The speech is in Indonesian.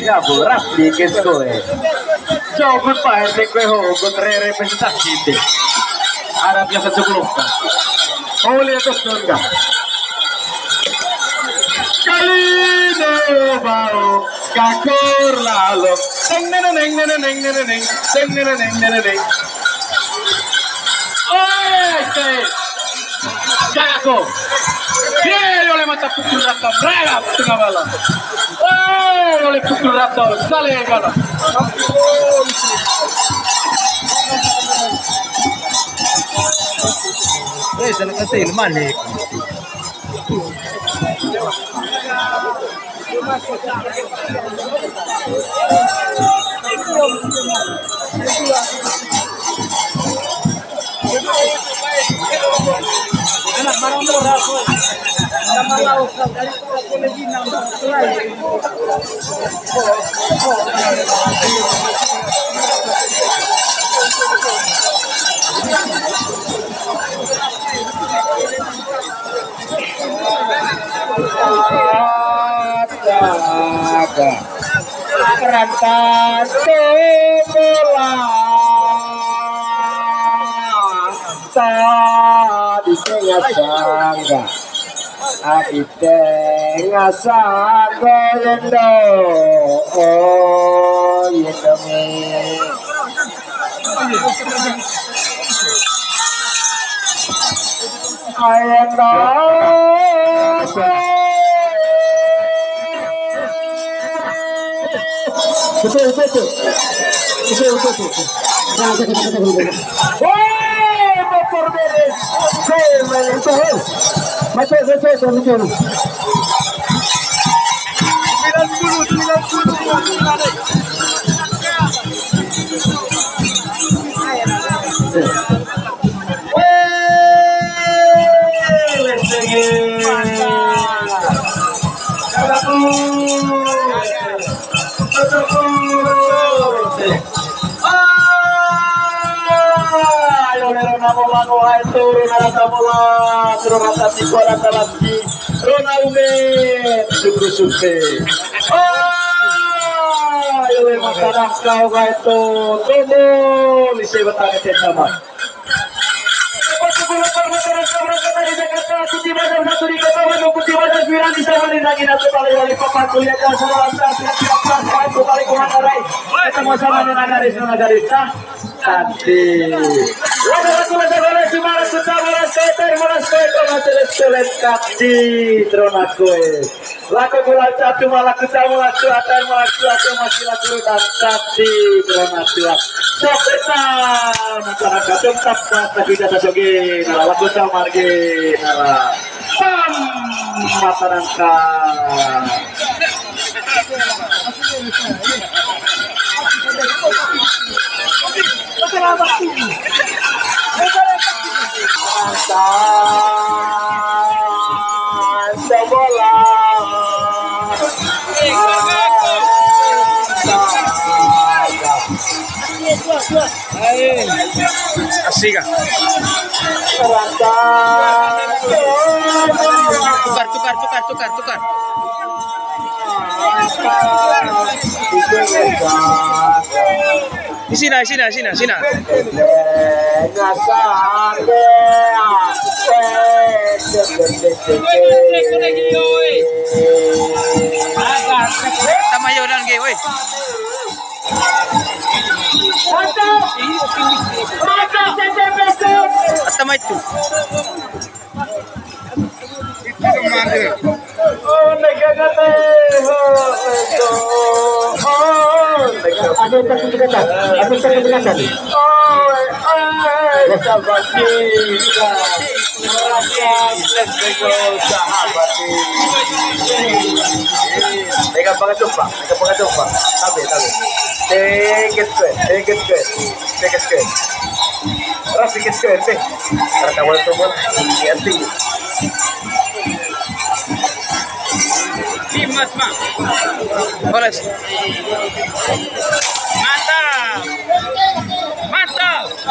Gabur, dikit kowe. Coba Pak RT kowe hukum representasi deh. Arabnya secukupnya. Oh lihat enggak. Kali bau kakur lalu. Neng. Oh, jago. Dia oleh mata pukul rata berapa tengah malam. Oh, oleh pukul rata saling kalah. Sana kasi ilman eh. Anak barang murah kok. Sama lauk dari Polisi nambah selai. Kerangka bola tadi tengah sangga adi tengah sangga yendo oh yendo ayendo betul. Motor beres. Betul. así kan tukar di sini tamayonan ge woi atama itu Mantap.